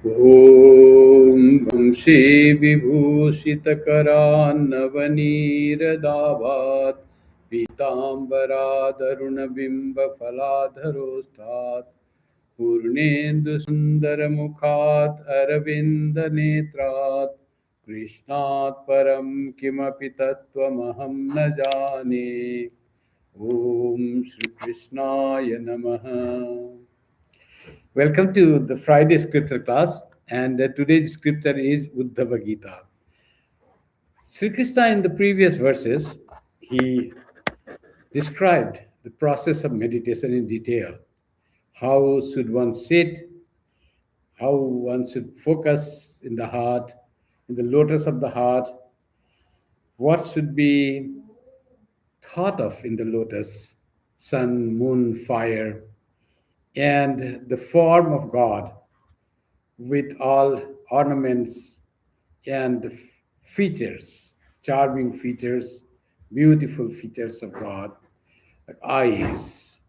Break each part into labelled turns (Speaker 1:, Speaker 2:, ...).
Speaker 1: ॐ वंशी विभूषितकरान्नवनीरदाभात् पीताम्बरादरुणबिम्बफलाधरोष्ठात् पूर्णेन्दुसुन्दरमुखात् अरविन्दनेत्रात् कृष्णात् परं किमपि तत्त्वमहं न जाने। ॐ श्रीकृष्णाय नमः. Welcome to the Friday scripture class, and today's scripture is Uddhava Gita. Sri Krishna, in the previous verses, he described the process of meditation in detail. How should one sit? How one should focus in the heart, in the lotus of the heart? What should be thought of in the lotus? Sun, moon, fire, and the form of God with all ornaments and the features, charming features, beautiful features of God, like eyes,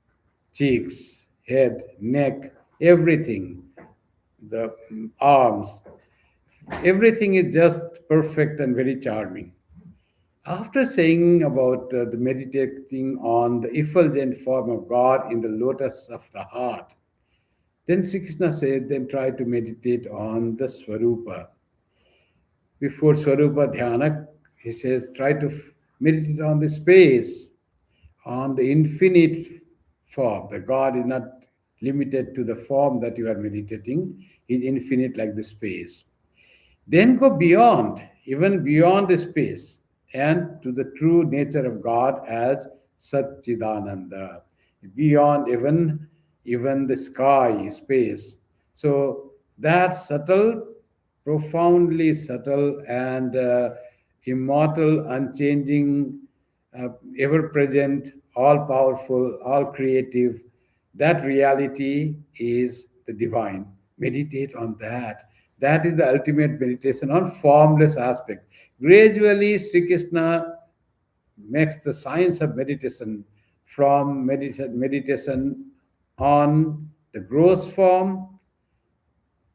Speaker 1: cheeks, head, neck, everything, the arms, everything is just perfect and very charming. After saying about the meditating on the effulgent form of God in the lotus of the heart, then Sri Krishna said, then try to meditate on the Swarupa. Before Swarupa Dhyana, he says, try to meditate on the space, on the infinite form. The God is not limited to the form that you are meditating, He is infinite like the space. Then go beyond, even beyond the space, and to the true nature of God as Satchidananda, beyond even the sky, space. So that subtle, profoundly subtle and immortal, unchanging, ever present, all powerful, all creative, that reality is the divine. Meditate on that. That is the ultimate meditation on formless aspect. Gradually, Sri Krishna makes the science of meditation from meditation on the gross form,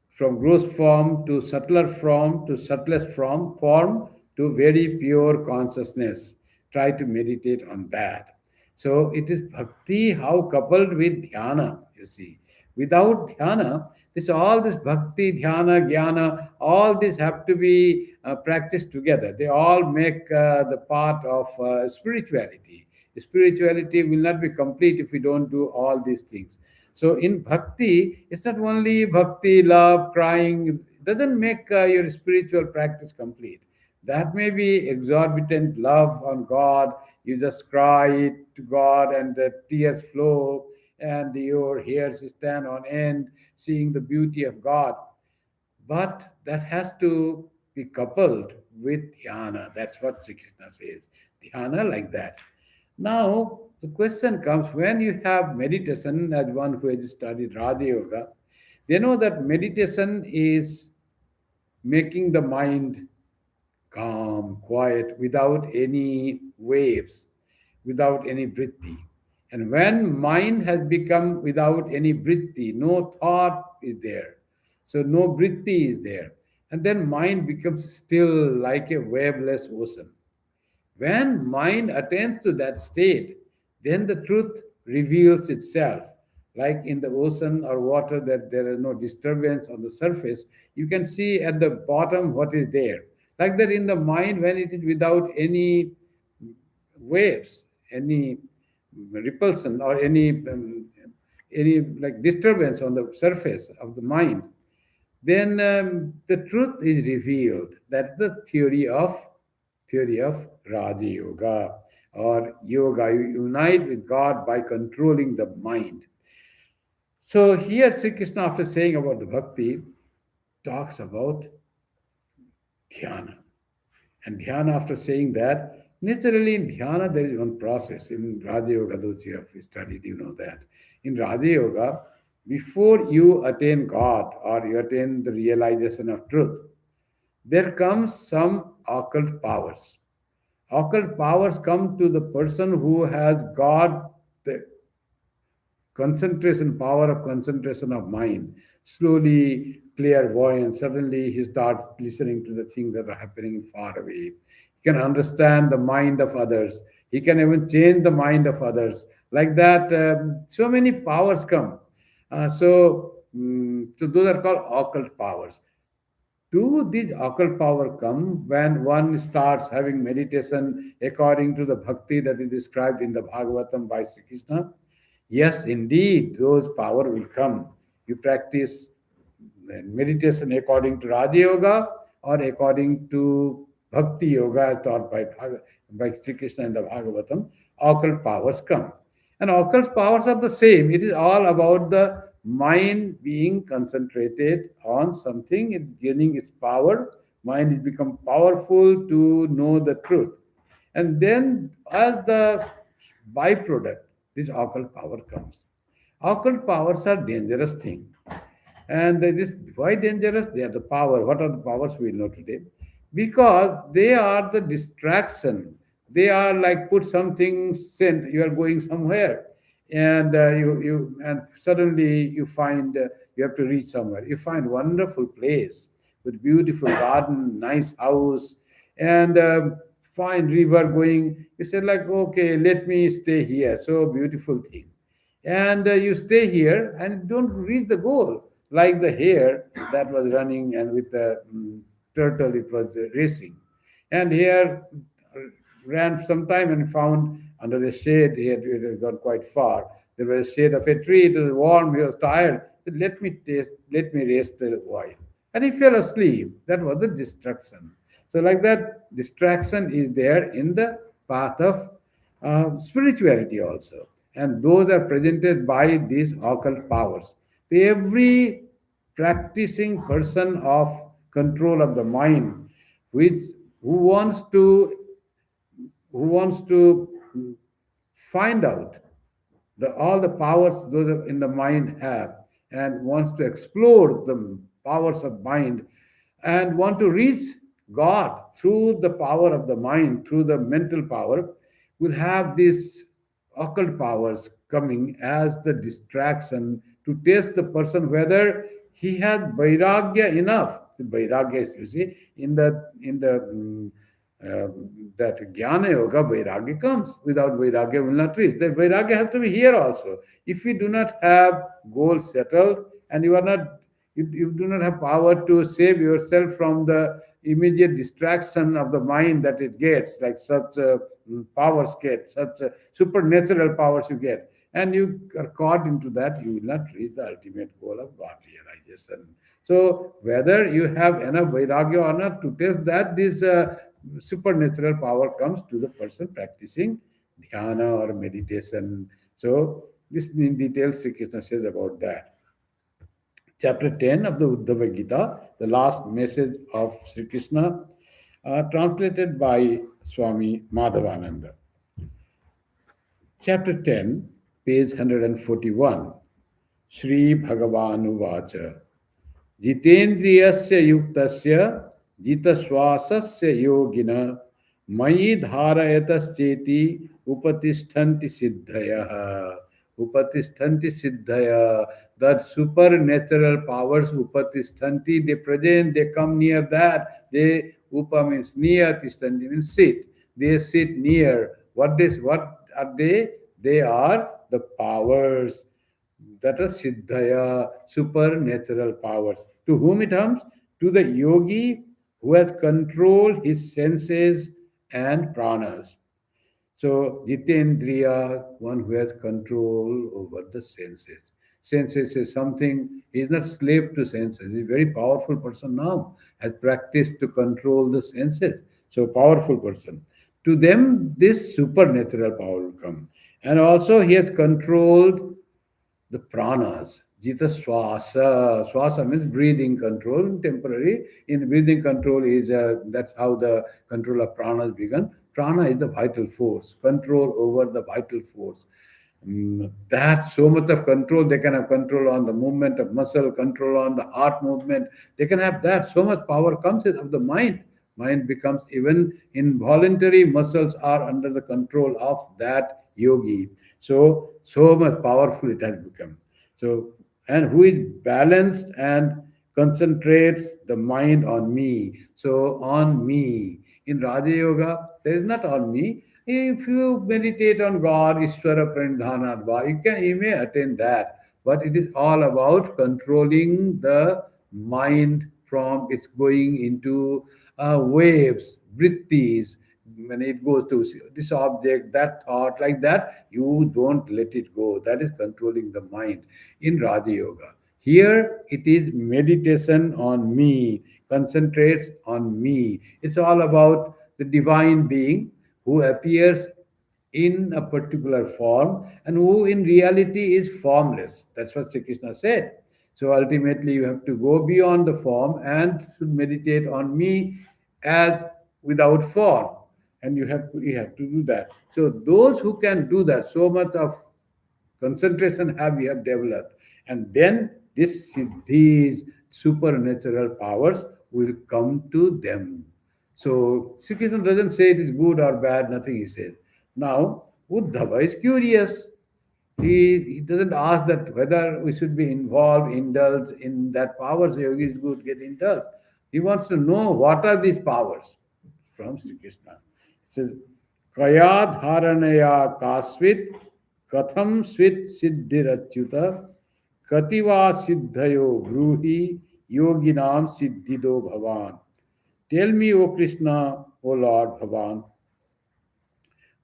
Speaker 1: from gross form to subtler form to subtlest form to very pure consciousness. Try to meditate on that. So it is bhakti how coupled with dhyana, you see. Without dhyana, this all this bhakti, dhyana, jnana, all these have to be practiced together. They all make the part of spirituality. Spirituality will not be complete if we don't do all these things. So in bhakti, it's not only bhakti, love, crying. It doesn't make your spiritual practice complete. That may be exorbitant love on God. You just cry to God and the tears flow and your hairs stand on end, seeing the beauty of God. But that has to be coupled with dhyana. That's what Sri Krishna says. Dhyana like that. Now, the question comes when you have meditation, as one who has studied Raja Yoga, they know that meditation is making the mind calm, quiet, without any waves, without any vritti. And when mind has become without any vritti, no thought is there. So no vritti is there. And then mind becomes still like a waveless ocean. When mind attains to that state, then the truth reveals itself. Like in the ocean or water, that there is no disturbance on the surface, you can see at the bottom what is there. Like that in the mind, when it is without any waves, any repulsion, or any like disturbance on the surface of the mind, then the truth is revealed. That's the theory of Raja Yoga, or yoga. You unite with God by controlling the mind. So here Sri Krishna, after saying about the bhakti, talks about dhyana. And dhyana, after saying that, naturally in dhyana there is one process. In Raja Yoga, those you have studied, you know that. In Raja Yoga, before you attain God or you attain the realization of truth, there comes some occult powers. Occult powers come to the person who has got the concentration, power of concentration of mind. slowly clairvoyant. Suddenly he starts listening to the things that are happening far away. He can understand the mind of others. He can even change the mind of others. Like that, so many powers come. So those are called occult powers. Do these occult power come when one starts having meditation according to the bhakti that is described in the Bhagavatam by Sri Krishna? Yes, indeed, those power will come. You practice meditation according to Raja Yoga or according to Bhakti Yoga as taught by Sri Krishna in the Bhagavatam, occult powers come. And occult powers are the same. It is all about the mind being concentrated on something, it's gaining its power. Mind is become powerful to know the truth. And then, as the byproduct, this occult power comes. Occult powers are dangerous thing. And this why dangerous? They are the power. What are the powers we know today? Because they are the distraction. They are like put something sent. You are going somewhere, and and suddenly you find you have to reach somewhere. You find wonderful place with beautiful garden, nice house, and fine river going. You said like, okay, let me stay here. So beautiful thing, and you stay here and don't reach the goal, like the hare that was running and with the turtle it was racing, and here ran some time and found under a shade. He had gone quite far. There was a shade of a tree. It was warm. He was tired. He said, let me rest a while, and he fell asleep. That was the distraction. So like that, distraction is there in the path of spirituality also. And those are presented by these occult powers. Every practicing person of control of the mind, which who wants to who wants to find out all the powers those in the mind have, and wants to explore the powers of mind and want to reach God through the power of the mind, through the mental power, will have these occult powers coming as the distraction to test the person whether he has vairagya enough. The vairagya is, you see, in the that jnana yoga, vairagya comes. Without vairagya, will not reach. That vairagya has to be here also. If you do not have goals settled and you do not have power to save yourself from the immediate distraction of the mind that it gets, like such powers get, such supernatural powers you get, and you are caught into that, you will not reach the ultimate goal of God realization. So whether you have enough vairagya or not to test that, this supernatural power comes to the person practicing dhyana or meditation. So this in detail Sri Krishna says about that. Chapter 10 of the Uddhava Gita, the last message of Sri Krishna, translated by Swami Madhavananda. Chapter 10, page 141. Shri Bhagavan Uvacha. Jitendriyasya yuktasya jitaswasasya yogina mayi dharayatascheti upatishtanti siddhaya. Upatishtanti siddhaya. That supernatural powers upatishtanti, they present, they come near that. They upa means near, tishtanti means sit. They sit near. What are they? They are the powers that are siddhaya, supernatural powers. To whom it comes? To the yogi who has controlled his senses and pranas. So, Jitendriya, one who has control over the senses. Senses is something, he is not slave to senses. He is a very powerful person now, has practiced to control the senses. So, powerful person. To them, this supernatural power will come. And also, he has controlled the pranas. Jita swasa. Swasa means breathing control, temporary. In breathing control is that's how the control of pranas begun. Prana is the vital force, control over the vital force. That so much of control, they can have control on the movement of muscle, control on the heart movement. They can have that. So much power comes in of the mind. Mind becomes even involuntary muscles are under the control of that yogi. So much powerful it has become. So and who is balanced and concentrates the mind on me. So, on me. In Raja Yoga, there is not on me. If you meditate on God, Ishvara Pranidhanadva, you may attain that. But it is all about controlling the mind from its going into waves, vrittis. When it goes to this object, that thought, like that, you don't let it go. That is controlling the mind in Raja Yoga. Here it is meditation on me, concentrates on me. It's all about the divine being who appears in a particular form and who in reality is formless. That's what Sri Krishna said. So ultimately, you have to go beyond the form and should meditate on me as without form. And you have to do that. So those who can do that, so much of concentration we have developed, and then these supernatural powers will come to them. So Sri Krishna doesn't say it is good or bad, nothing he says. Now Uddhava is curious. He doesn't ask that whether we should be involved, indulge in that powers. Yogi is good, get indulged. He wants to know what are these powers from Sri Krishna. It says, Kaya dharanaya kasvit katham svit siddhirachyuta kativa siddhayo bruhi yoginam siddhido bhavan. Tell me, O Krishna, O Lord Bhavan,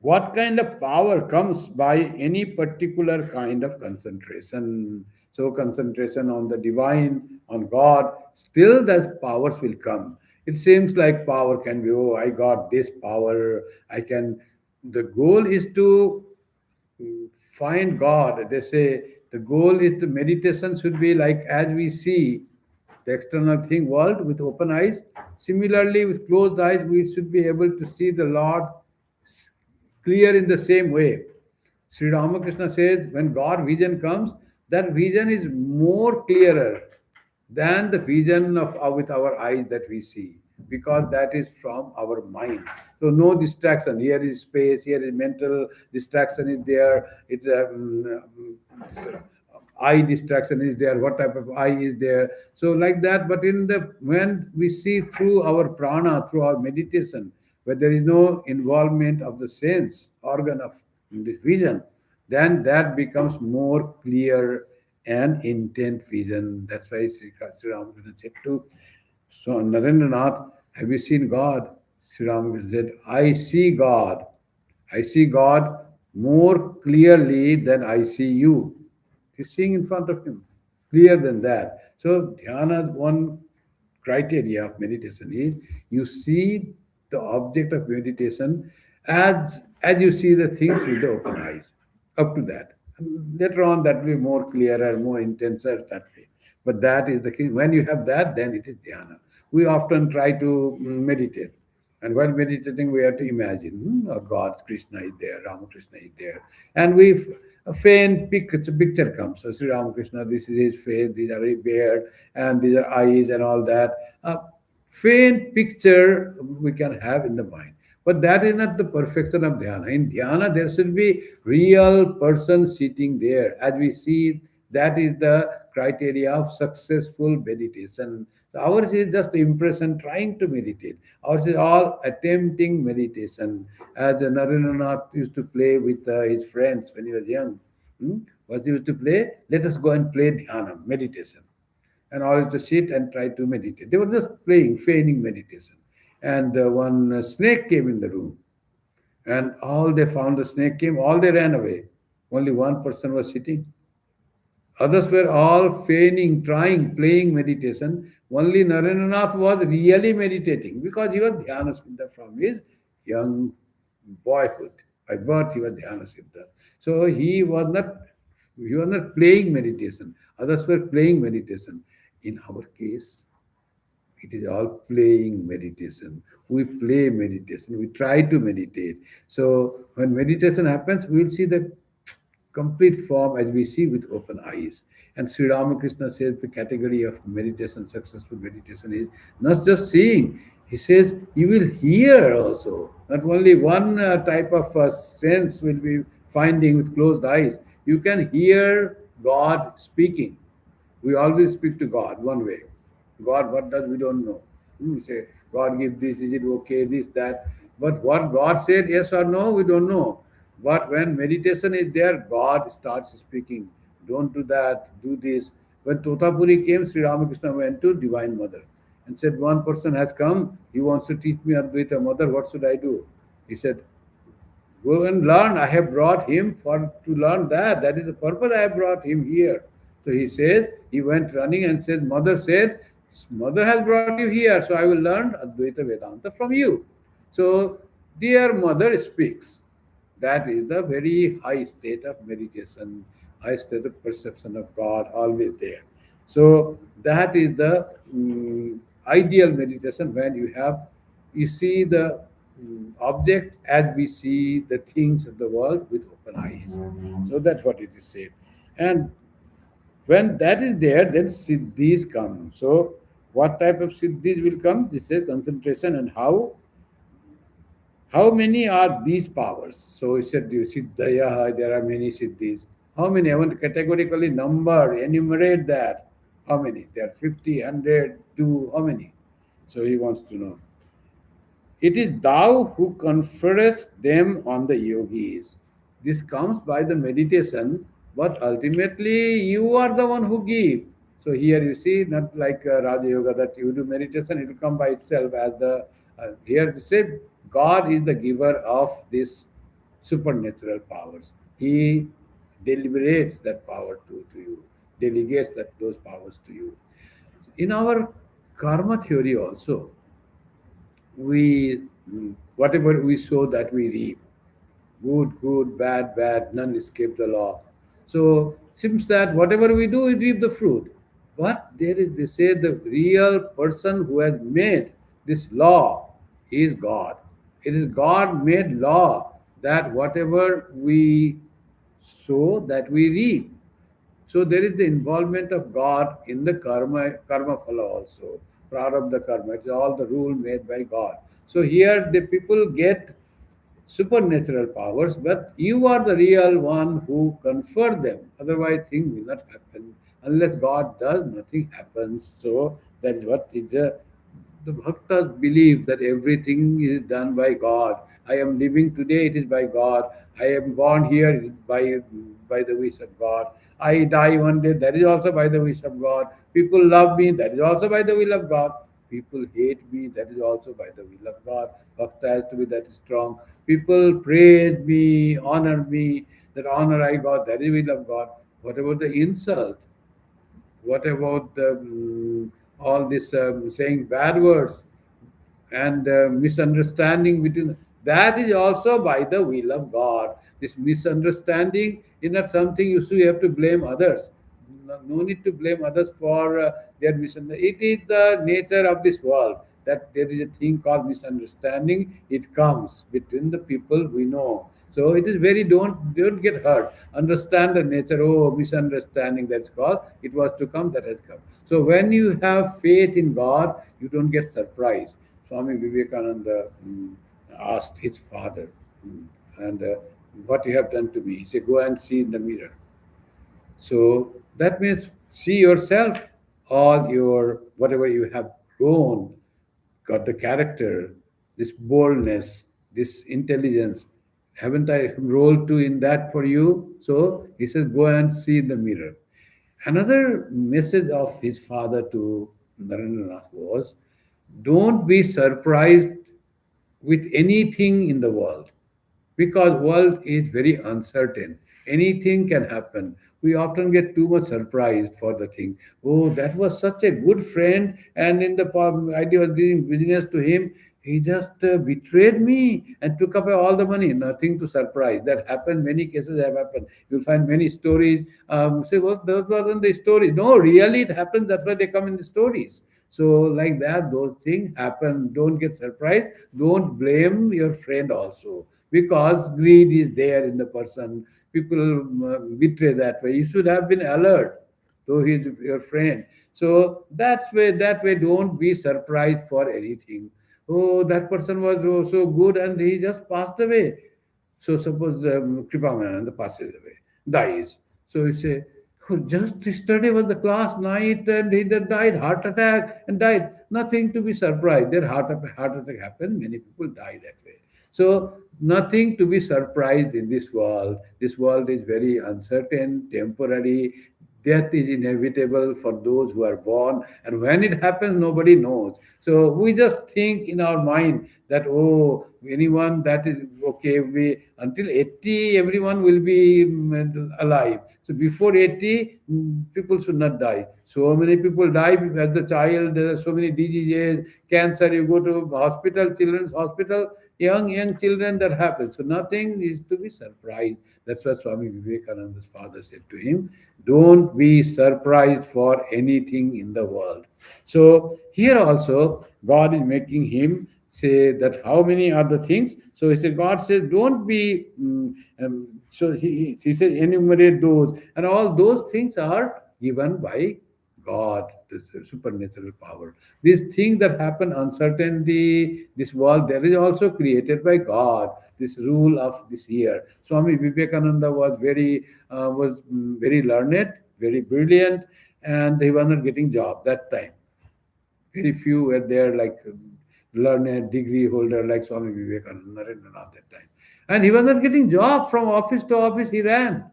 Speaker 1: what kind of power comes by any particular kind of concentration? So concentration on the divine, on God, still that powers will come. It seems like power can be, oh, I got this power, I can. The goal is to find God. They say the goal is the meditation should be like as we see the external thing world with open eyes. Similarly, with closed eyes, we should be able to see the Lord clear in the same way. Sri Ramakrishna says when God vision comes, that vision is more clearer than the vision of with our eyes that we see, because that is from our mind. So no distraction. Here is space. Here is mental distraction is there. It's a eye distraction is there. What type of eye is there? So like that. But in the when we see through our prana, through our meditation, where there is no involvement of the sense organ of this vision, then that becomes more clear and intent vision. That's why Sri Ramakrishna said to so Narendranath, have you seen God? Sri Ramakrishna said, I see God. I see God more clearly than I see you. He's seeing in front of him, clear than that. So dhyana, one criteria of meditation is you see the object of meditation as you see the things with the open eyes. Up to that. And later on, that will be more clearer, more intenser that way. But that is the key. When you have that, then it is dhyana. We often try to meditate. And while meditating, we have to imagine, oh God, Krishna is there, Ramakrishna is there. And a faint picture comes. So Sri Ramakrishna, this is his face, these are his beard, and these are eyes and all that. A faint picture we can have in the mind. But that is not the perfection of dhyana. In dhyana, there should be real person sitting there. As we see, that is the criteria of successful meditation. So ours is just impression trying to meditate. Ours is all attempting meditation. As Narendranath used to play with his friends when he was young. What he used to play? Let us go and play dhyana, meditation. And all used to sit and try to meditate. They were just playing, feigning meditation. And one snake came in the room. And all they found the snake came, all they ran away. Only one person was sitting. Others were all feigning, trying, playing meditation. Only Narendranath was really meditating because he was Dhyana Siddha from his young boyhood. By birth, he was Dhyana Siddha. So he was not playing meditation. Others were playing meditation. In our case, it is all playing meditation. We play meditation. We try to meditate. So when meditation happens, we'll see the complete form as we see with open eyes. And Sri Ramakrishna says the category of meditation, successful meditation is not just seeing. He says you will hear also. Not only one type of sense will be finding with closed eyes. You can hear God speaking. We always speak to God one way. God, what does we don't know. We say, God give this, is it okay, this, that. But what God said, yes or no, we don't know. But when meditation is there, God starts speaking. Don't do that, do this. When Totapuri came, Sri Ramakrishna went to Divine Mother and said, one person has come, he wants to teach me Advaita Mother, what should I do? He said, go and learn. I have brought him for to learn that. That is the purpose I have brought him here. So he says, he went running and said, Mother said, Mother has brought you here, so I will learn Advaita Vedanta from you. So, dear Mother speaks. That is the very high state of meditation, high state of perception of God, always there. So, that is the ideal meditation when you see the object as we see the things of the world with open eyes. So that's what it is said. And when that is there, then siddhis come. So what type of siddhis will come? This is concentration. And how many are these powers? So he said, siddhaya, there are many siddhis. How many? I want to categorically number, enumerate that. How many? There are 50, 100, 2, how many? So he wants to know. It is thou who conferrest them on the yogis. This comes by the meditation, but ultimately you are the one who give. So here you see, not like Raja Yoga that you do meditation, it will come by itself as the. Here they say God is the giver of these supernatural powers. He deliberates that power to you, delegates those powers to you. In our karma theory also, we whatever we sow that we reap, good, good, bad, bad, none escape the law. So seems that whatever we do, we reap the fruit. But there is, they say, the real person who has made this law is God. It is God made law that whatever we sow, that we reap. So there is the involvement of God in the karma phala also, prarabdha karma. It's all the rule made by God. So here the people get supernatural powers, but you are the real one who confer them. Otherwise, things will not happen. Unless God does, nothing happens. So that is what is the bhaktas believe that everything is done by God. I am living today, it is by God. I am born here, it is by the wish of God. I die one day, that is also by the wish of God. People love me, that is also by the will of God. People hate me, that is also by the will of God. Bhakta has to be that strong. People praise me, honor me, that honor I got, that is will of God. What about the insult? What about the, all this saying bad words and misunderstanding between? That is also by the will of God. This misunderstanding is not something you have to blame others. No need to blame others for their misunderstanding. It is the nature of this world that there is a thing called misunderstanding. It comes between the people we know. So it is very, don't get hurt. Understand the nature. Oh, misunderstanding, that's called. It was to come, that has come. So when you have faith in God, you don't get surprised. Swami Vivekananda asked his father, and what you have done to me. He said, go and see in the mirror. So that means see yourself, all your whatever you have grown, got the character, this boldness, this intelligence. Haven't I rolled to in that for you? So he says, go and see in the mirror. Another message of his father to Narendranath was, don't be surprised with anything in the world, because world is very uncertain. Anything can happen. We often get too much surprised for the thing. Oh, that was such a good friend, and in the idea of doing business to him, he just betrayed me and took away all the money. Nothing to surprise. That happened. Many cases have happened. You'll find many stories. Say, well, those wasn't the story. No, really, it happens. That's why they come in the stories. So, like that, those things happen. Don't get surprised. Don't blame your friend also, because greed is there in the person. People betray that way. You should have been alert, though he's your friend. So that way, don't be surprised for anything. Oh, that person was so good and he just passed away. So suppose Kripamayananda passes away, dies. So you say, Just yesterday was the class night and he then died, heart attack and died. Nothing to be surprised. Their heart attack happened. Many people die that way. So nothing to be surprised in this world. This world is very uncertain, temporary. Death is inevitable for those who are born, and when it happens, nobody knows. So we just think in our mind that, oh, anyone that is okay, we until 80, everyone will be alive. So before 80, people should not die. So many people die as the child. There are so many diseases, cancer. You go to hospital, children's hospital, young children, that happens. So nothing is to be surprised. That's what Swami Vivekananda's father said to him. Don't be surprised for anything in the world. So here also, God is making him say that how many are the things. So he said, God says, don't be. So he said, enumerate those, and all those things are given by God, this supernatural power. These things that happen, uncertainty, this world, that is also created by God. This rule of this year. Swami Vivekananda was very learned, very brilliant, and he was not getting job that time. Very few were there, like learned degree holder like Swami Vivekananda, Narendranath that time. And he was not getting job. From office to office he ran.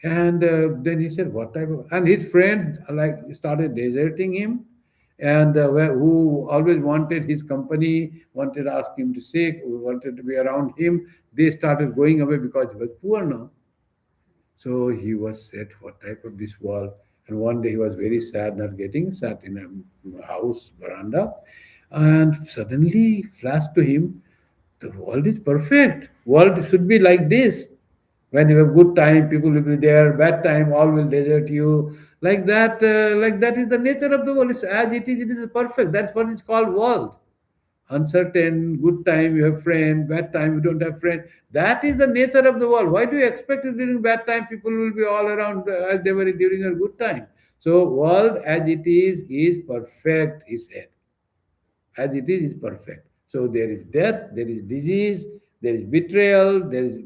Speaker 1: And then he said, "What type of?" And his friends like started deserting him, and who always wanted his company, wanted to ask him to sit, wanted to be around him. They started going away because he was poor now. So he was said, "What type of this world?" And one day he was very sad, not getting, sat in a house veranda, and suddenly flashed to him, the world is perfect. World should be like this. When you have good time, people will be there. Bad time, all will desert you. Like that is the nature of the world. It's as it is. It is perfect. That's what it's called world. Uncertain, good time you have friend, bad time you don't have friend. That is the nature of the world. Why do you expect it during bad time people will be all around as they were during a good time? So world as it is perfect, he said. As it is perfect. So there is death, there is disease, there is betrayal, there is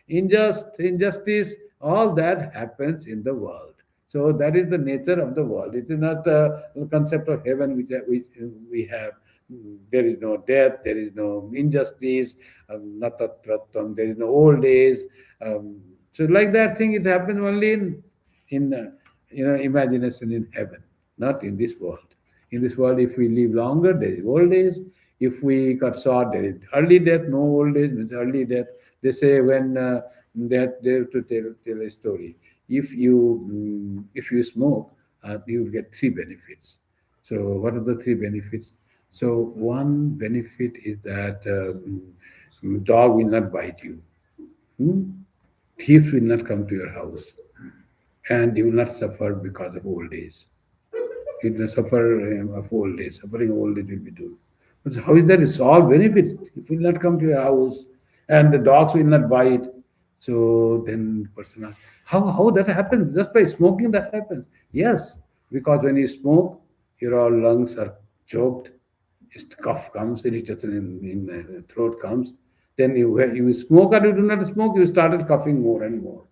Speaker 1: injustice. All that happens in the world. So that is the nature of the world. It is not the concept of heaven which we have. There is no death, there is no injustice, natatratvam, there is no old age. So like that thing, it happens only in imagination in heaven, not in this world. In this world, if we live longer, there is old age. If we cut short, there is early death. No old age means early death. They say when they have to tell a story. If you smoke, you will get three benefits. So what are the three benefits? So one benefit is that dog will not bite you. Hmm? Thieves will not come to your house, and you will not suffer because of old age. You will suffer of old age. Suffering of old age will be done. But how is that? It's all benefits. It will not come to your house, and the dogs will not bite. So then the person asks, how that happens? Just by smoking that happens. Yes, because when you smoke, your all lungs are choked, cough comes, irritation in the throat comes. Then when you smoke or you do not smoke, you started coughing more and more.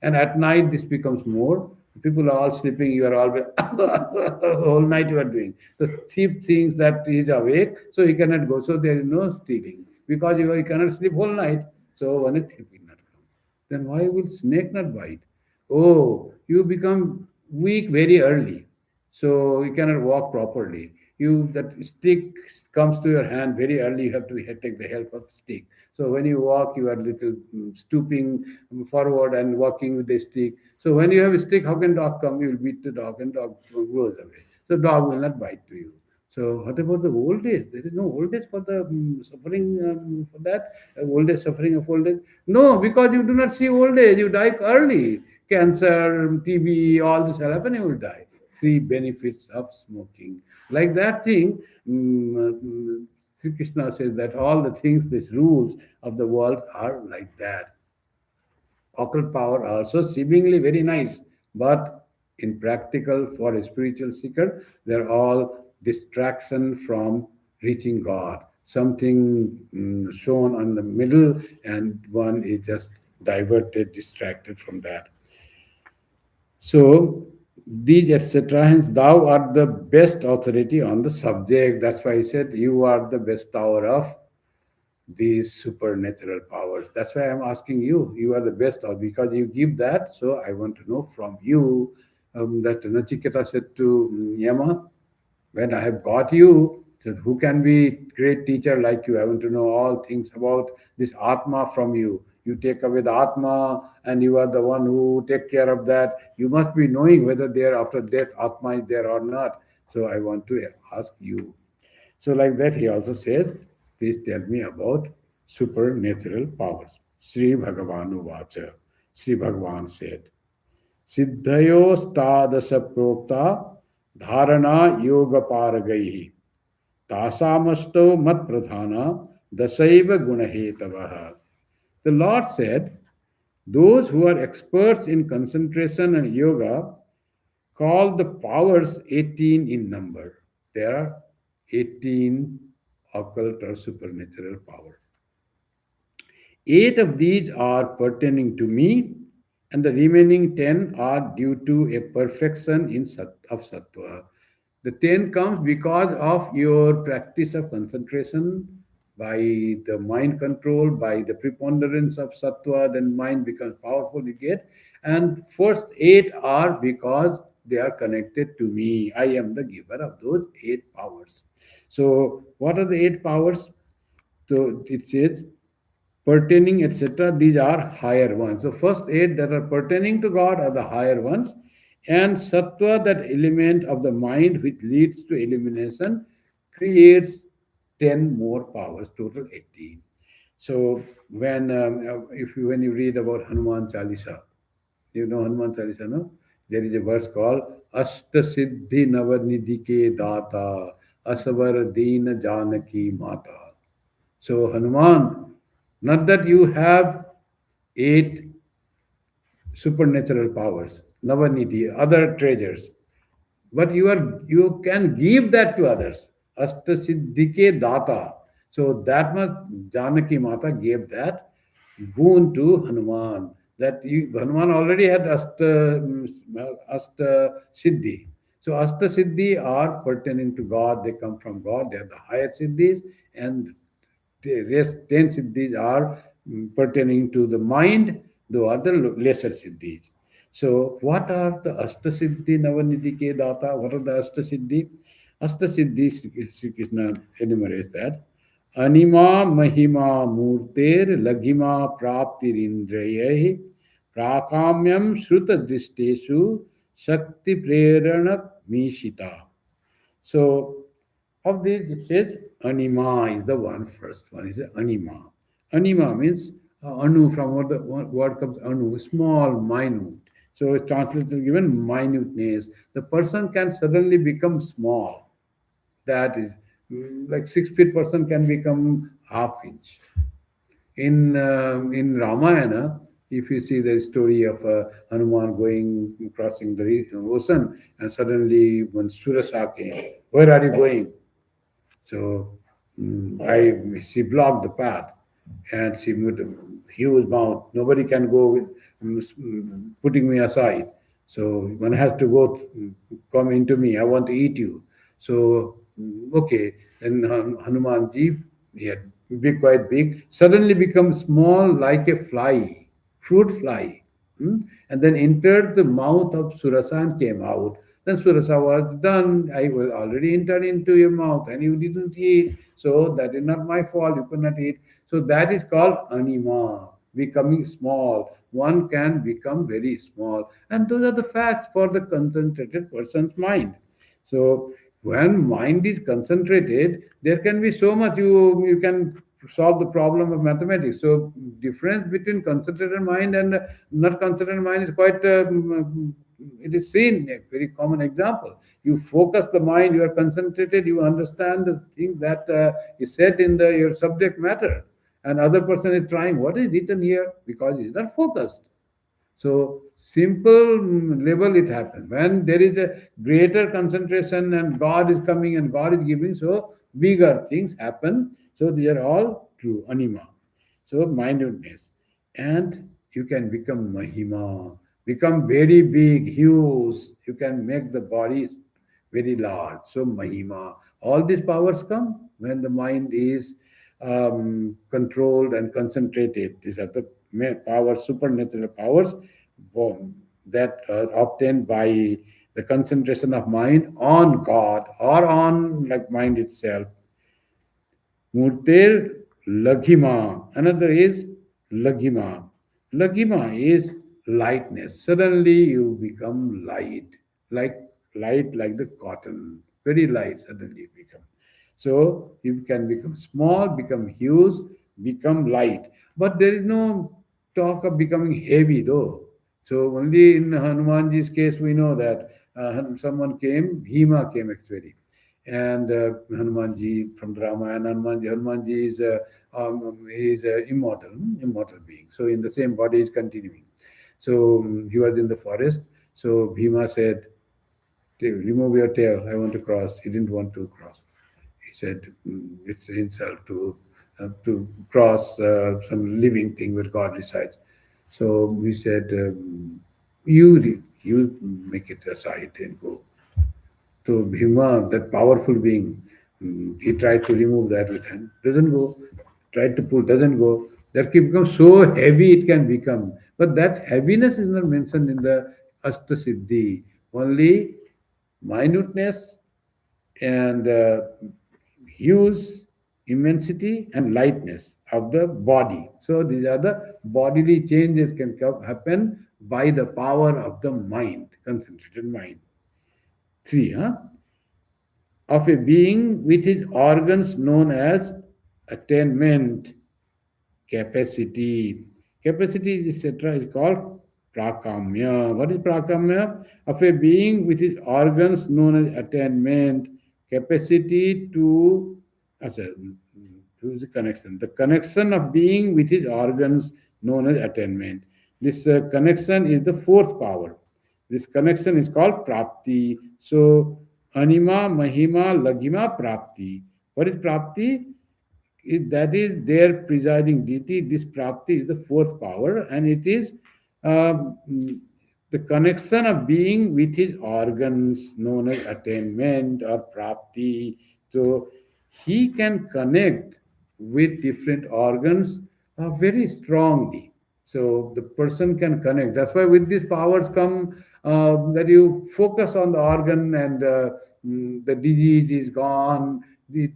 Speaker 1: And at night, this becomes more. People are all sleeping, you are always whole night you are doing. So thief thinks that he is awake, so he cannot go. So there is no stealing because you cannot sleep whole night. So one thief will not come. Then why will snake not bite? Oh, you become weak very early, so you cannot walk properly. You that stick comes to your hand very early. You have to take the help of stick. So when you walk, you are little stooping forward and walking with the stick. So when you have a stick, how can dog come? You will beat the dog, and dog goes away. So dog will not bite to you. So what about the old age? There is no old age for the suffering for that old age suffering of old age. No, because you do not see old age. You die early. Cancer, TB, all this will happen. You will die. Three benefits of smoking. Like that thing, Sri Krishna says that all the things, these rules of the world are like that. Occult power also seemingly very nice, but in practical for a spiritual seeker, they're all distraction from reaching God. Something shown on the middle, and one is just diverted, distracted from that. So, these etc. Hence, thou art the best authority on the subject. That's why he said, you are the best tower of these supernatural powers. That's why I'm asking you. You are the best, or because you give that. So I want to know from you that Nachiketa said to Yama, when I have got you, said, who can be great teacher like you? I want to know all things about this Atma from you. You take away the Atma and you are the one who take care of that. You must be knowing whether there after death Atma is there or not. So I want to ask you. So, like that, he also says, please tell me about supernatural powers. Sri Bhagavanu Vacha. Sri Bhagavan said, Siddhayo stadasa prokta dharana yoga paragaihi tasamasto mat pradhana dasaiva gunahetavaha. The Lord said, those who are experts in concentration and yoga call the powers 18 in number. There are 18 occult or supernatural power. 8 of these are pertaining to me, and the remaining 10 are due to a perfection of sattva. The 10 comes because of your practice of concentration by the mind control, by the preponderance of sattva, then mind becomes powerful, you get. And first 8 are because they are connected to me. I am the giver of those 8 powers. So, what are the 8 powers? So, it says pertaining, etc. These are higher ones. So first 8 that are pertaining to God are the higher ones, and sattva, that element of the mind which leads to elimination, creates 10 more powers, total 18. So when you read about Hanuman Chalisa, you know Hanuman Chalisa, no? There is a verse called Ashta Siddhi Navanidhi Ke Data Asavar Dina Janaki Mata. So Hanuman, not that you have 8 supernatural powers, Navanidhi, other treasures, but you can give that to others. Asta Siddhike Data. So that much Janaki Mata gave that boon to Hanuman. Hanuman already had Asta Siddhi. So Asta Siddhi are pertaining to God. They come from God. They are the higher Siddhis, and the rest 10 siddhis are pertaining to the mind, though are the lesser siddhis. So, what are the Astasiddhi Navanidhi Ke Data? What are the Astasiddhi? Astasiddhi, Sri Krishna enumerates that. Anima Mahima Murter Laghima Praptirindrayai Prakamyam Shruta Drishteshu Shakti Prerana Mishita. So, of these, it says anima is the one first one. Is anima. Anima means anu, from what the word comes anu, small, minute. So it's translated given minuteness. The person can suddenly become small. That is like 6 feet person can become half inch. In Ramayana, if you see the story of Hanuman going crossing the ocean, and suddenly when Surasa came, where are you going? So she blocked the path, and she made a huge mouth. Nobody can go with putting me aside. So one has to go, come into me. I want to eat you. So okay, then Hanumanji, he had big, quite big, suddenly become small like a fly, fruit fly. And then entered the mouth of Surasa and came out. Then Surasa was done. I was already entered into your mouth and you didn't eat. So that is not my fault. You could not eat. So that is called anima, becoming small. One can become very small. And those are the facts for the concentrated person's mind. So when mind is concentrated, there can be so much you can solve the problem of mathematics. So difference between concentrated mind and not concentrated mind is quite it is seen a very common example. You focus the mind, you are concentrated, you understand the thing that is said in the your subject matter, and other person is trying what is written here because he is not focused. So simple level it happens. When there is a greater concentration and God is coming and God is giving, so bigger things happen. So these are all true, anima. So minuteness. And you can become mahima. become very big, huge. You can make the body very large. So Mahima, all these powers come when the mind is controlled and concentrated. These are the powers, supernatural powers that are obtained by the concentration of mind on God or on like mind itself. Murter Laghima. Another is Laghima. Laghima is lightness. Suddenly you become like light like the cotton. Very light, suddenly you become. So you can become small, become huge, become light. But there is no talk of becoming heavy though. So only in Hanumanji's case we know that someone came, Bhima came actually, and Hanumanji from the Ramayana. Hanumanji is immortal being. So in the same body is continuing. So he was in the forest. So Bhima said, "Remove your tail. I want to cross." He didn't want to cross. He said, "It's an insult to cross some living thing where God resides." So he said, "You make it aside and go." So Bhima, that powerful being, he tried to remove that with hand. Doesn't go. Tried to pull, doesn't go. That can become so heavy it can become. But that heaviness is not mentioned in the Asta Siddhi. Only minuteness and huge immensity and lightness of the body. So these are the bodily changes can happen by the power of the mind, concentrated mind. Three, huh? Of a being with his organs known as attainment capacity. Capacity, etc., is called prakamya. What is prakamya? Of a being with his organs known as attainment capacity to, to the connection. The connection of being with his organs known as attainment. This connection is the fourth power. This connection is called prapti. So, anima, mahima, lagima, prapti. What is prapti? That is their presiding deity. This prapti is the fourth power, and it is um, the connection of being with his organs known as attainment or prapti. So he can connect with different organs very strongly. So the person can connect. That's why with these powers come that you focus on the organ and the disease is gone, the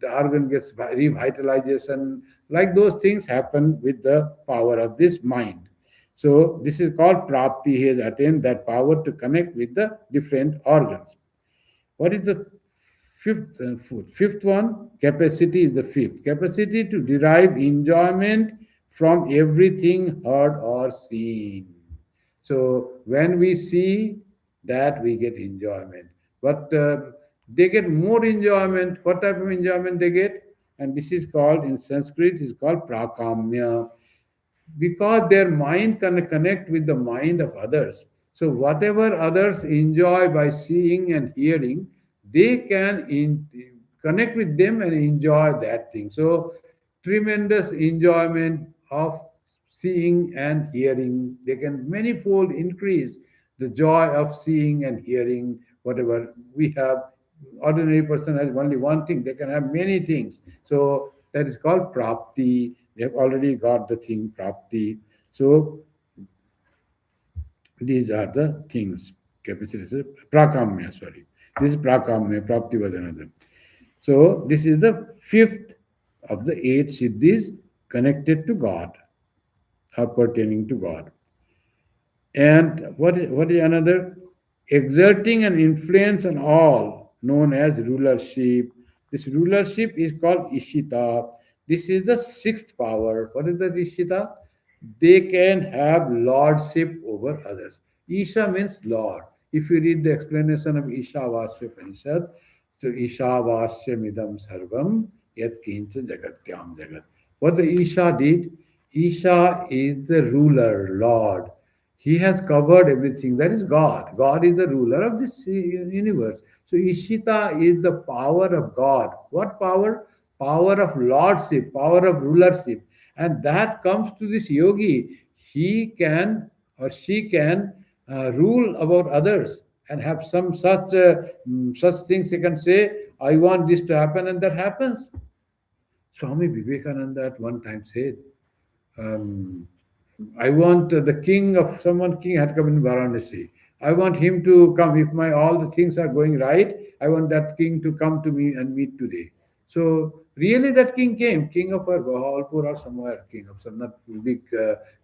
Speaker 1: organ gets revitalization. Like those things happen with the power of this mind. So this is called prapti. He has attained that power to connect with the different organs. What is the fifth one? Capacity is the fifth. Capacity to derive enjoyment from everything heard or seen. So when we see that, we get enjoyment. But they get more enjoyment. What type of enjoyment they get? And this is called, in Sanskrit, is called prakamya, because their mind can connect with the mind of others. So whatever others enjoy by seeing and hearing, they can connect with them and enjoy that thing. So tremendous enjoyment of seeing and hearing. They can manifold increase the joy of seeing and hearing. Whatever we have, ordinary person has only one thing. They can have many things. So that is called prapti. They have already got the thing prapti. So these are the things. Capacity, prakamya, sorry. This is prakamya, prapti was another. So this is the fifth of the eight siddhis connected to God or pertaining to God. And what is another? Exerting an influence on all, known as rulership. This rulership is called Ishita. This is the sixth power. What is the Ishita? They can have lordship over others. Isha means Lord. If you read the explanation of Ishavasya Upanishad, so Ishavasyamidam Sarvam Yat Kincha Jagatyam Jagat. What the Isha did? Isha is the ruler, Lord. He has covered everything. That is God. God is the ruler of this universe. So Ishita is the power of God. What power? Power of lordship, power of rulership. And that comes to this yogi. He can or she can rule about others and have some such things. She can say, I want this to happen, and that happens. Swami Vivekananda at one time said, um, I want the king of someone, king had come in Varanasi. I want him to come. If my all the things are going right, I want that king to come to me and meet today. So really, that king came, king of Bahalpur or somewhere, king of some not big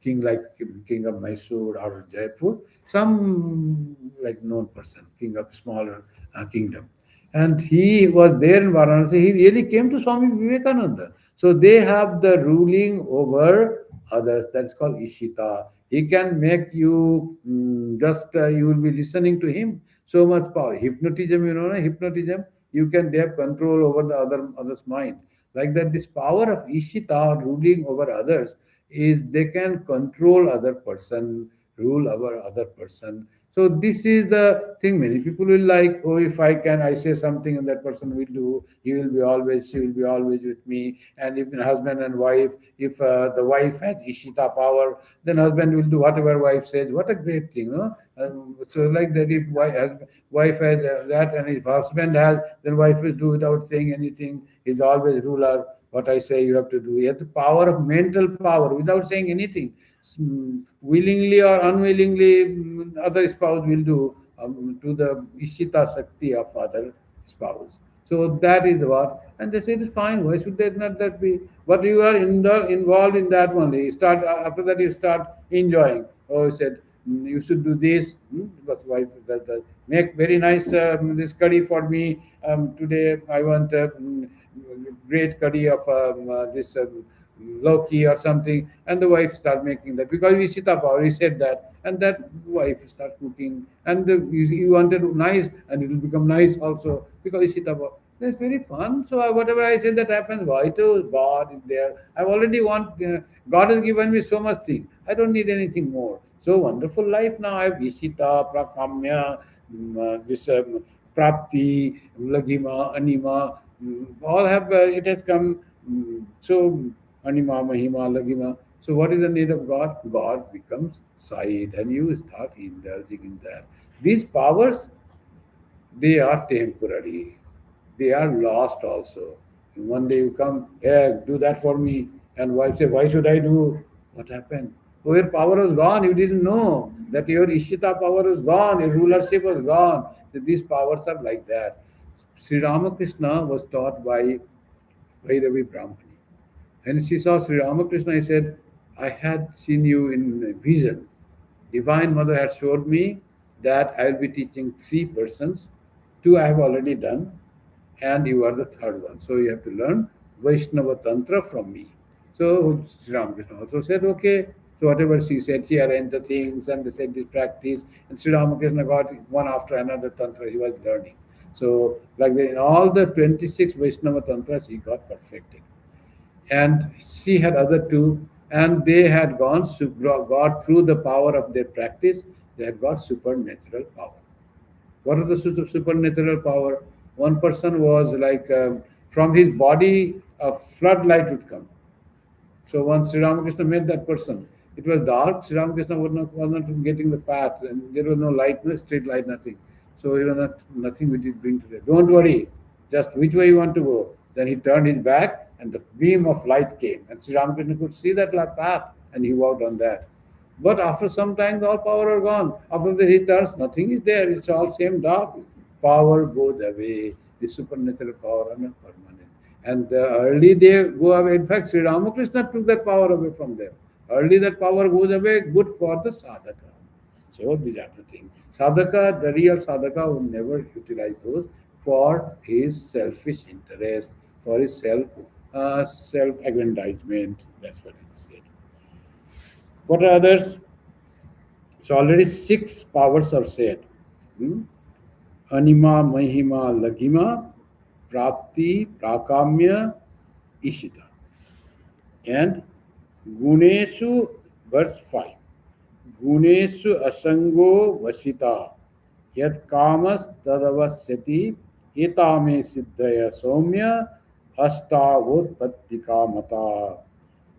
Speaker 1: king like king of Mysore or Jaipur, some like known person, king of smaller kingdom. And he was there in Varanasi. He really came to Swami Vivekananda. So they have the ruling over others. That's called Ishita. He can make you just you will be listening to him. So much power. Hypnotism, hypnotism. You can they have control over the other's mind. Like that, this power of Ishita ruling over others is they can control other person, rule over other person. So this is the thing. Many people will like, oh, if I can, I say something, and that person will do. He will be always, she will be always with me. And if husband and wife, if the wife has Ishita power, then husband will do whatever wife says. What a great thing, no? So like that, if wife has that, and if husband has, then wife will do without saying anything. He's always ruler. What I say, you have to do. He has the power of mental power without saying anything. Willingly or unwillingly, other spouse will do to the Ishita Shakti of other spouse. So that is what, and they say it's fine. Why should that not that be? But you are involved in that only. You start after that. You start enjoying. Oh, he said you should do this. That's why that make very nice this curry for me today. I want great curry of this. Loki or something, and the wife start making that because Ishita power. He said that, and that wife starts cooking, and you wanted nice, and it will become nice also because Ishita power. That's very fun. So whatever I say that happens. Why to God is there? I already want. God has given me so much thing. I don't need anything more. So wonderful life now. I have Ishita, Prakamya, this Prapti, Lagima, Anima. All have it has come. So Anima, Mahima, Lagima. So what is the need of God? God becomes sight, and you start indulging in that. These powers, they are temporary. They are lost also. And one day you come, hey, do that for me. And wife say, why should I do? What happened? Oh, your power was gone. You didn't know that your Ishita power was gone. Your rulership was gone. So these powers are like that. Sri Ramakrishna was taught by Bhairavi Brahmani. And she saw Sri Ramakrishna, he said, I had seen you in vision. Divine Mother had showed me that I will be teaching three persons. Two I have already done, and you are the third one. So you have to learn Vaishnava Tantra from me. So Sri Ramakrishna also said, okay. So whatever she said, she arranged the things and they said this practice. And Sri Ramakrishna got one after another Tantra he was learning. So like that in all the 26 Vaishnava Tantras, he got perfected, and she had other two, and they had got through the power of their practice. They had got supernatural power. What are the supernatural power? One person was like from his body a floodlight would come. So once Sri Ramakrishna met that person, it was dark. Sri Ramakrishna was not getting the path, and there was no light, no street light, nothing. So he was not nothing we did bring today. Don't worry, just which way you want to go. Then he turned his back, and the beam of light came, and Sri Ramakrishna could see that path, and he walked on that. But after some time, all power are gone. After that, he turns, nothing is there. It's all same dark. Power goes away. The supernatural power are not permanent. And early they go away. In fact, Sri Ramakrishna took that power away from them. Early that power goes away, good for the sadhaka. So these are the things. Sadhaka, the real sadhaka will never utilize those for his selfish interest, for his self-aggrandizement. That's what it said. What are others? So already six powers are said. Hmm? Anima, Mahima, Lagima, Prapti, Prakamya, Ishita. And Guneshu, verse 5. Guneshu Asango Vashita. Yat Kamas Tadavasyati Etame Siddhaya Somya Ashtavotpattika Mata.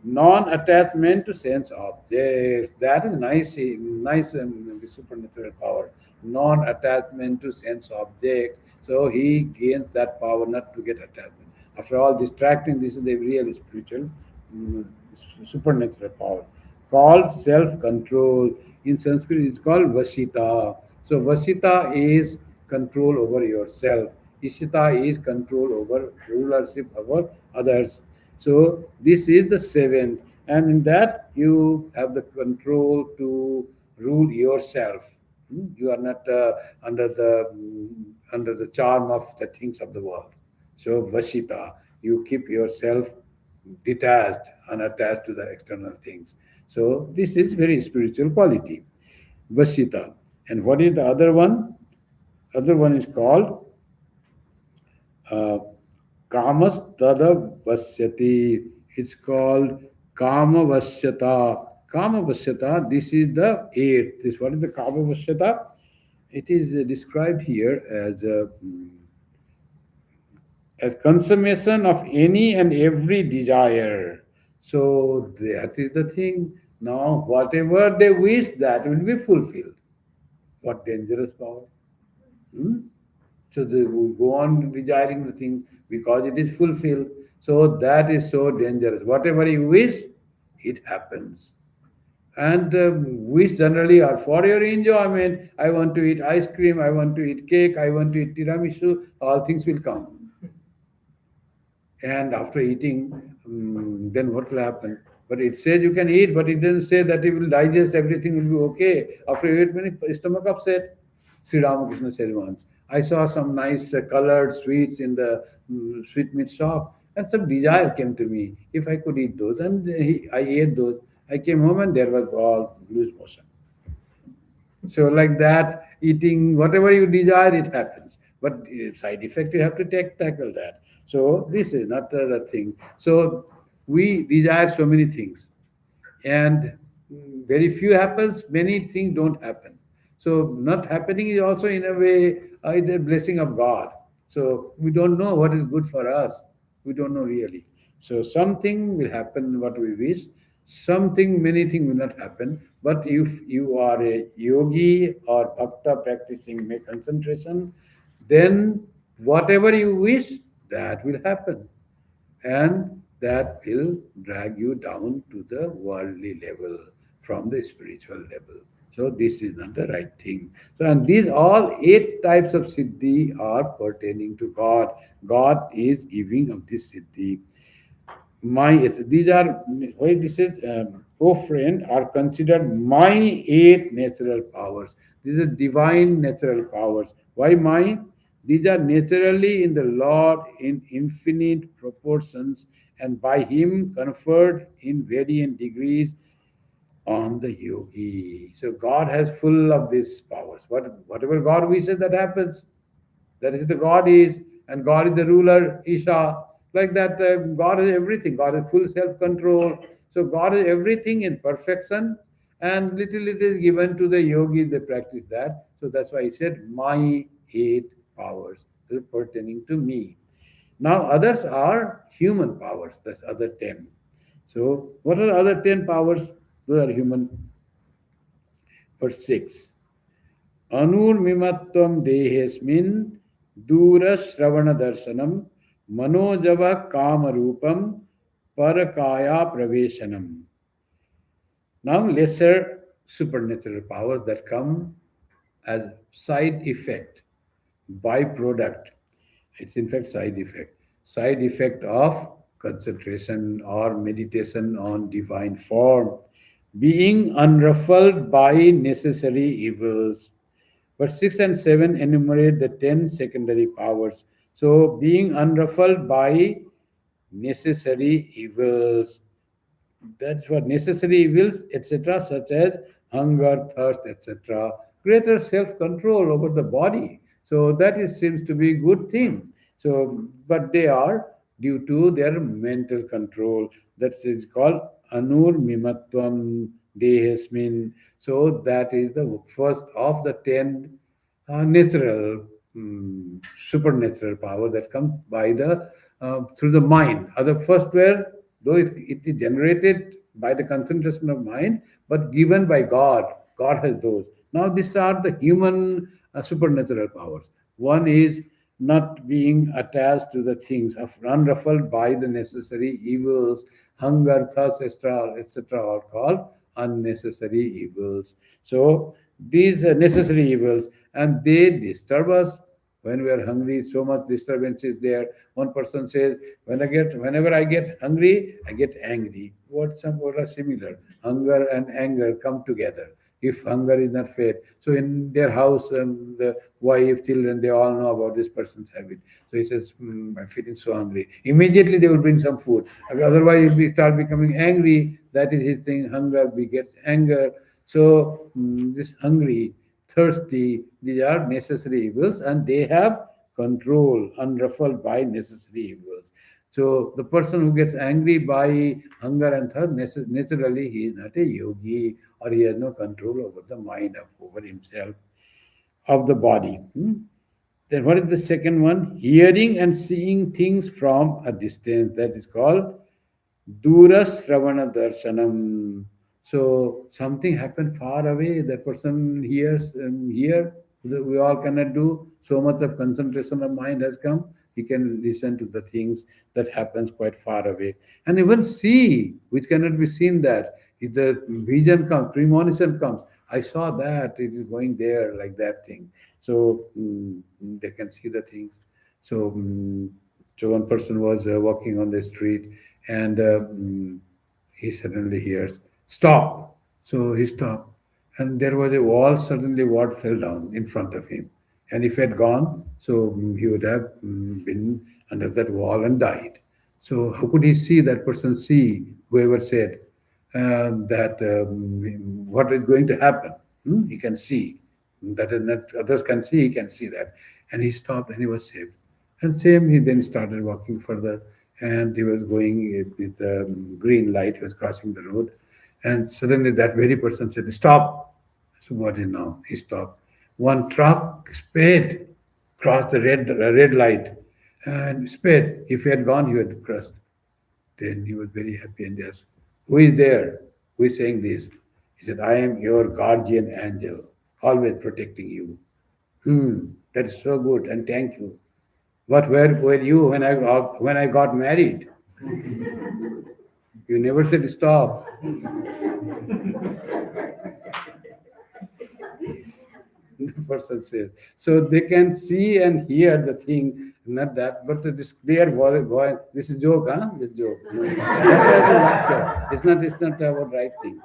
Speaker 1: non-attachment to sense objects. That is nice, nice, the supernatural power. Non-attachment to sense object. So he gains that power not to get attachment. After all, distracting. This is the real spiritual, mm, supernatural power called self-control. In Sanskrit, it's called Vashita. So Vashita is control over yourself. Ishita is control over rulership over others. So this is the seventh, and in that you have the control to rule yourself. You are not under the charm of the things of the world. So Vashita, you keep yourself detached, unattached to the external things. So this is very spiritual quality, Vashita. And what is the other one? Other one is called uh, Kamas Tada Vasyati. It's called Kama Vasyata. Kama Vasyata, this is the eighth. This what is the Kama Vasyata? It is described here as consummation of any and every desire. So that is the thing. Now, whatever they wish, that will be fulfilled. What dangerous power! Hmm? So they will go on desiring the thing because it is fulfilled. So that is so dangerous. Whatever you wish, it happens. And wish generally are for your enjoyment. I want to eat ice cream. I want to eat cake. I want to eat tiramisu. All things will come. And after eating, then what will happen? But it says you can eat, but it doesn't say that it will digest, everything will be okay. After you eat, many stomach upset. Sri Ramakrishna said once, I saw some nice colored sweets in the sweetmeat shop, and some desire came to me. If I could eat those, and I ate those. I came home and there was all loose motion. So, like that, eating whatever you desire, it happens. But side effect, you have to tackle that. So, this is not the thing. So, we desire so many things, and very few happens, many things don't happen. So not happening is also in a way is a blessing of God. So we don't know what is good for us, we don't know really. So something will happen what we wish, something, many things will not happen. But if you are a yogi or bhakta practicing make concentration, then whatever you wish, that will happen, and that will drag you down to the worldly level from the spiritual level. So this is not the right thing. So, and these all eight types of siddhi are pertaining to God. God is giving of this siddhi. My these are why this is oh friend are considered my eight natural powers. These are divine natural powers. Why my? These are naturally in the Lord in infinite proportions and by him conferred in variant degrees on the yogi. So God has full of these powers. Whatever God wishes, that happens. That is the God is, and God is the ruler, Isha. Like that, God is everything. God is full self-control. So God is everything in perfection, and little it is given to the yogis. They practice that. So that's why he said, "My eight powers pertaining to me." Now others are human powers. That's other 10. So what are the other 10 powers? Those are human. Verse 6. Anurmimatvam dehesmin durashravana darshanam manojava kamarupam parakaya praveshanam. Now lesser supernatural powers that come as side effect, byproduct. It's in fact side effect of concentration or meditation on divine form, being unruffled by necessary evils. But 6 and 7 enumerate the 10 secondary powers. So, being unruffled by necessary evils, that's what necessary evils, etc., such as hunger, thirst, etc. Greater self-control over the body. So that is seems to be a good thing. So, but they are due to their mental control. That is called anur mimatvam dehesmin. So that is the first of the 10 natural, supernatural power that comes by the through the mind. Other first were though it is generated by the concentration of mind, but given by God. God has those. Now, these are the human supernatural powers. One is not being attached to the things, of unruffled by the necessary evils, hunger, thirst, etc., are called unnecessary evils. So these are necessary evils, and they disturb us when we are hungry. So much disturbance is there. One person says, whenever I get hungry, I get angry. What are similar? Hunger and anger come together if hunger is not fed. So in their house, the wife, children, they all know about this person's habit. So he says, I'm feeling so hungry. Immediately they will bring some food. Otherwise, if we start becoming angry, that is his thing. Hunger begets anger. So this hungry, thirsty, these are necessary evils, and they have control, unruffled by necessary evils. So the person who gets angry by hunger and thirst, naturally he is not a yogi, or he has no control over the mind, over himself, of the body. Then what is the second one? Hearing and seeing things from a distance. That is called Dura Sravana Darshanam. So something happened far away. The person hears here. We all cannot do. So much of concentration of mind has come. He can listen to the things that happens quite far away, and even see, which cannot be seen. That if the vision comes, premonition comes. I saw that it is going there, like that thing. So they can see the things. So so one person was walking on the street, and he suddenly hears, "Stop!" So he stopped, and there was a wall. Suddenly, what fell down in front of him, and if he had gone, so he would have been under that wall and died. So how could he see, that person see, whoever said that what is going to happen? He can see. That is not others can see. He can see that, and he stopped and he was saved. And same, he then started walking further, and he was going with green light. He was crossing the road, and suddenly that very person said, "Stop!" So what is now? He stopped. One truck sped, crossed the red light, and sped. If he had gone, he had crossed. Then he was very happy and asked, "Who is there? Who is saying this?" He said, "I am your guardian angel, always protecting you." That is so good, and thank you. But where were you when I got married? You never said stop. The person says. So they can see and hear the thing, not that, but this clear voice. This is joke, huh? This joke. No. That's why the laughter. It's not about right thing.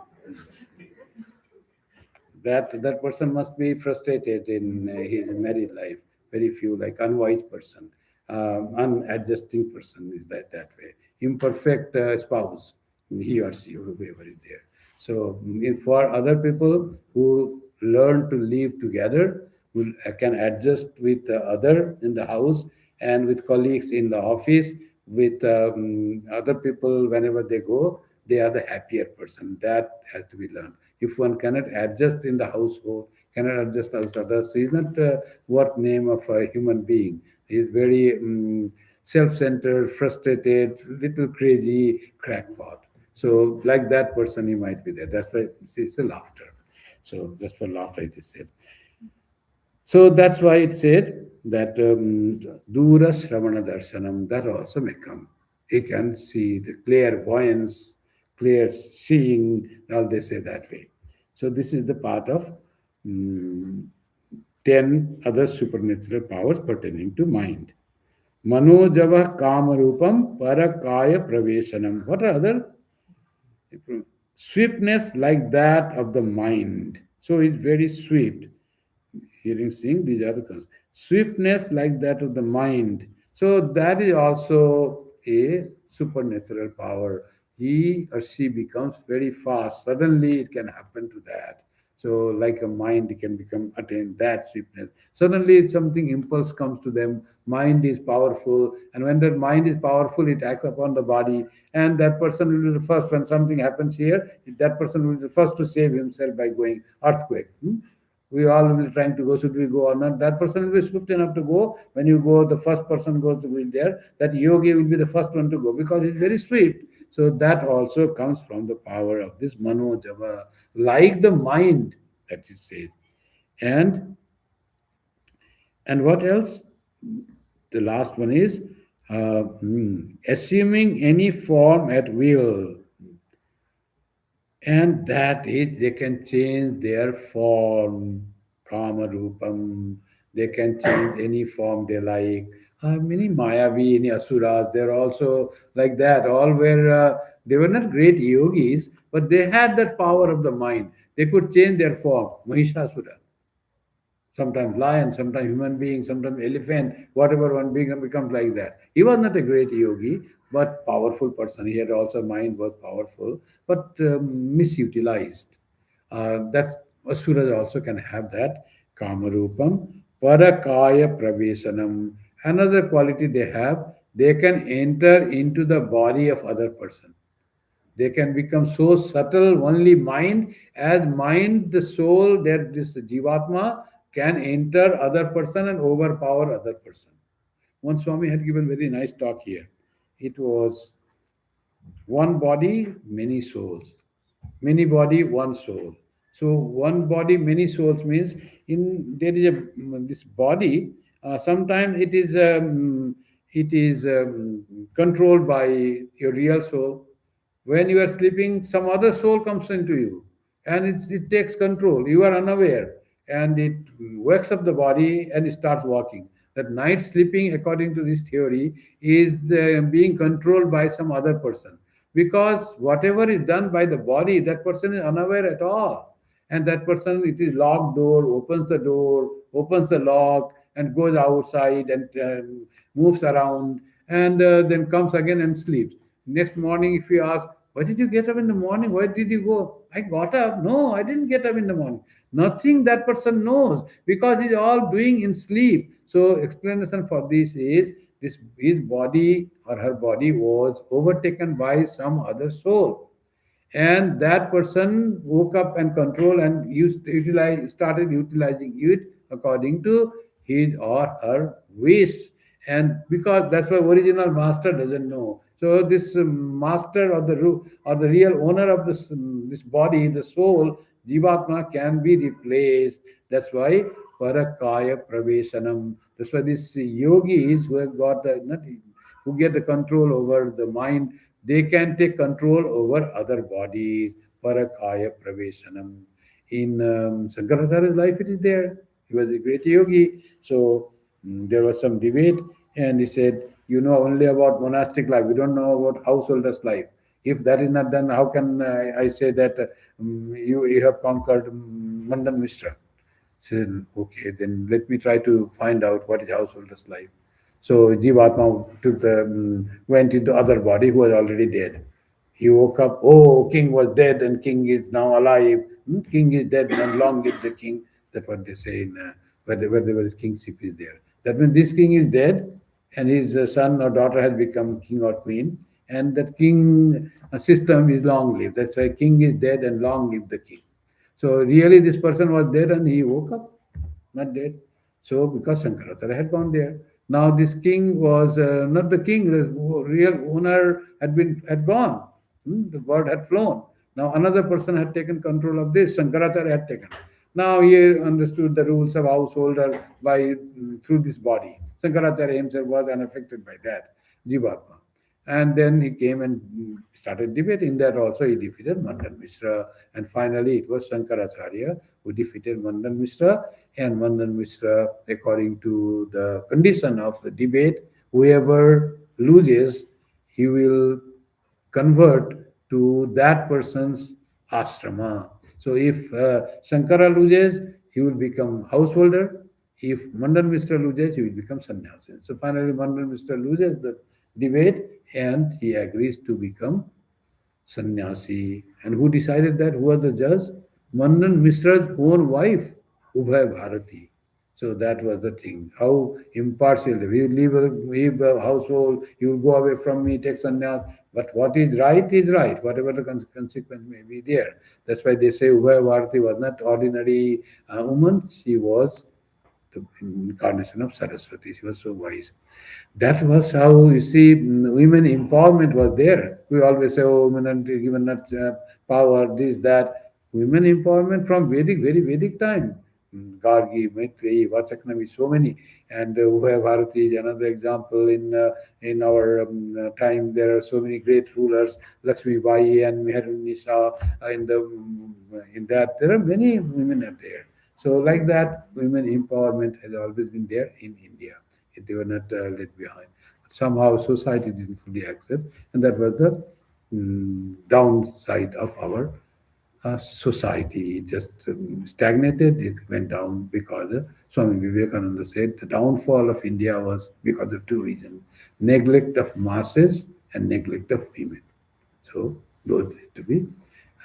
Speaker 1: That person must be frustrated in his married life. Very few, like unwise person, unadjusting person is that way. Imperfect spouse, he or she, or whoever is there. So for other people who learn to live together, who can adjust with other in the house, and with colleagues in the office, with other people whenever they go, they are the happier person. That has to be learned. If one cannot adjust in the household, cannot adjust as others, he is not worth name of a human being. He is very self-centered, frustrated, little crazy, crackpot. So like that person, he might be there. That's why it's a laughter. So just for laughter, it is said. So that's why it said that Dura Shravana Darshanam, that also may come. He can see the clairvoyance, clear seeing, all they say that way. So this is the part of 10 other supernatural powers pertaining to mind. Manojava Kamarupam Parakaya Praveshanam. What are other? Swiftness like that of the mind. So it's very swift. Hearing, seeing, these are the concepts. Swiftness like that of the mind. So that is also a supernatural power. He or she becomes very fast. Suddenly it can happen to that. So like a mind, it can become attain that swiftness. Suddenly something impulse comes to them. Mind is powerful, and when that mind is powerful, it acts upon the body, and that person will be the first. When something happens here, that person will be the first to save himself by going earthquake. We all will be trying to go, should we go or not? That person will be swift enough to go. When you go, the first person goes to be there. That yogi will be the first one to go because he's very swift. So that also comes from the power of this manojava, like the mind that it says. And what else? The last one is assuming any form at will, and that is they can change their form, kama rupam. They can change any form they like. Many Mayavi, any Asuras, they're also like that. All were they were not great yogis, but they had that power of the mind. They could change their form. Mahishasura, sometimes lion, sometimes human being, sometimes elephant, whatever one becomes like that. He was not a great yogi, but powerful person. He had also mind was powerful, but misutilized. That's Asuras also can have that kamarupam, parakaya pravesanam. Another quality they have, they can enter into the body of other person. They can become so subtle, only mind, as mind, the soul, that this Jivatma can enter other person and overpower other person. One Swami had given very nice talk here. It was one body, many souls. Many body, one soul. So one body, many souls means in there is a this body. Sometimes it is controlled by your real soul. When you are sleeping, some other soul comes into you, and it takes control. You are unaware, and it wakes up the body and it starts walking. That night sleeping, according to this theory, is being controlled by some other person, because whatever is done by the body, that person is unaware at all. And that person, it is locked door, opens the lock, and goes outside and moves around, and then comes again and sleeps. Next morning, if you ask, why did you get up in the morning? Why did you go? I got up. No, I didn't get up in the morning. Nothing that person knows, because he's all doing in sleep. So explanation for this is this: his body or her body was overtaken by some other soul, and that person woke up and control and started utilizing it according to his or her wish. And because that's why original master doesn't know, so this master or or the real owner of this body, the soul, jivatma, can be replaced. That's why parakaya pravesanam. That's why these yogis who have got not who get the control over the mind, they can take control over other bodies. Parakaya pravesanam. In Shankaracharya's life, it is there. He was a great yogi. So there was some debate, and he said, "You know only about monastic life. You don't know about householder's life. If that is not done, how can I say that you have conquered Mandan Mishra?" Said, okay, then let me try to find out what is householder's life. So Jivatma went into other body who was already dead. He woke up, oh, king was dead and king is now alive. King is dead and long live the king. That's what they say in wherever his kingship is there. That means this king is dead and his son or daughter has become king or queen, and that king system is long lived. That's why king is dead and long live the king. So really, this person was dead and he woke up, not dead. So because Shankaracharya had gone there, now this king was not the king. The real owner had gone. The bird had flown. Now another person had taken control of this. Shankaracharya had taken. Now he understood the rules of householder by through this body. Shankaracharya himself was unaffected by that, Jivatma. And then he came and started debating that also. He defeated Mandan Mishra. And finally, it was Shankaracharya who defeated Mandan Mishra. And Mandan Mishra, according to the condition of the debate, whoever loses, he will convert to that person's ashrama. So if Shankara loses, he will become householder. If Mandan Mishra loses, he will become sannyasi. So finally, Mandan Mishra loses the debate and he agrees to become sannyasi. And who decided that? Who was the judge? Mandan Mishra's own wife, Ubhay Bharati. So that was the thing. How impartial. You leave a household, you will go away from me, take sannyas. But what is right, whatever the consequence may be there. That's why they say Ubhay Bharati was not ordinary woman. She was the incarnation of Saraswati. She was so wise. That was how you see women empowerment was there. We always say, "Oh, women are given not power, this, that." Women empowerment from Vedic, very Vedic time. Gargi, Maitreyi, Vachaknavi, so many, and Ubhaya Bharati is another example. In our time, there are so many great rulers, Lakshmi Bai and Meherunisa. In that, there are many women are there. So, like that, women empowerment has always been there in India. They were not left behind. But somehow society didn't fully accept, and that was the downside of our society. It just stagnated. It went down because Swami Vivekananda said the downfall of India was because of two reasons: neglect of masses and neglect of women. So those need to be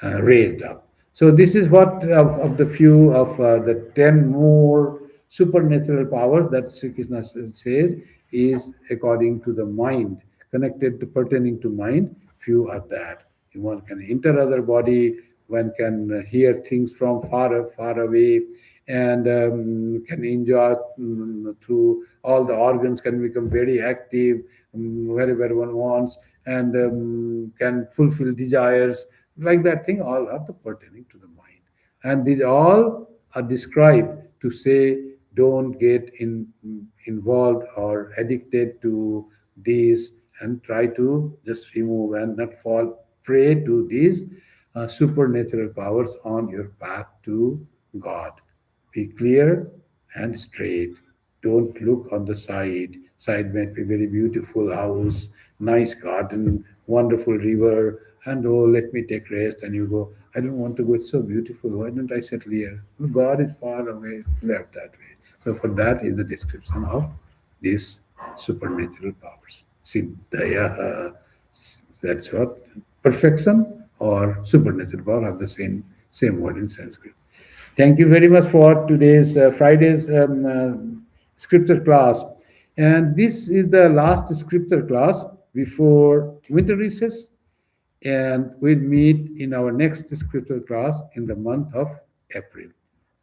Speaker 1: raised up. So this is what of the few of the 10 more supernatural powers that Sri Krishna says is according to the mind, connected to pertaining to mind. Few are that. One can enter other body, one can hear things from far away, and can enjoy through all the organs, can become very active wherever one wants, and can fulfill desires, like that thing. All are the pertaining to the mind, and these all are described to say don't get involved or addicted to these, and try to just remove and not fall prey to these supernatural powers on your path to God. Be clear and straight. Don't look on the side. Side might be very beautiful house, nice garden, wonderful river, and oh, let me take rest. And you go, I don't want to go. It's so beautiful. Why don't I settle here? Well, God is far away, left that way. So for that is the description of these supernatural powers. Siddhaya. That's what perfection or supernatural power have the same word in Sanskrit. Thank you very much for today's Friday's scripture class. And this is the last scripture class before winter recess. And we'll meet in our next scripture class in the month of April.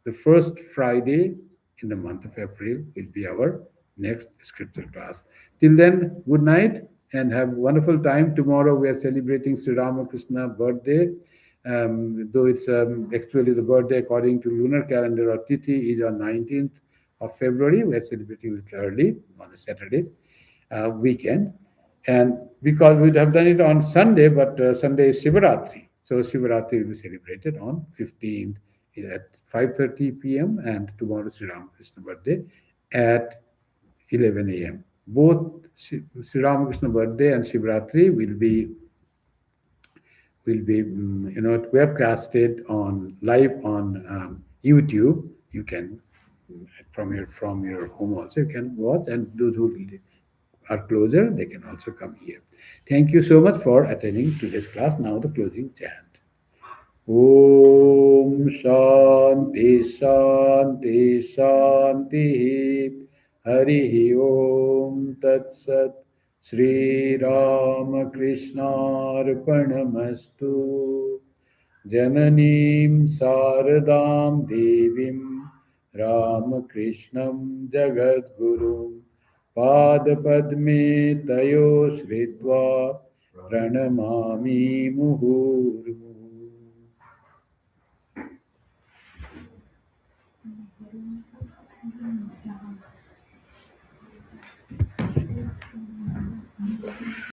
Speaker 1: The first Friday in the month of April will be our next scripture class. Till then, good night and have a wonderful time. Tomorrow we are celebrating Sri Ramakrishna birthday. Though it's actually the birthday according to lunar calendar or Tithi is on 19th of February. We are celebrating it early on a Saturday weekend. And because we'd have done it on Sunday, but Sunday is Shivaratri. So Shivaratri will be celebrated on 15th at 5:30 p.m. and tomorrow Sri Ramakrishna birthday at 11 a.m. Both Sri Ramakrishna birthday and Shivaratri will be webcasted on live on YouTube. You can from your home also you can watch, and those who are closer they can also come here. Thank you so much for attending today's class. Now the closing chant. Om Shanti Shanti Shanti. Hari Om Tat Sat. Sri Ramakrishna Arpanamastu. Jananim Saradam Devim Ramakrishnam Jagadgurum Padpadme Tayo Shritva Pranamami Muhurmu.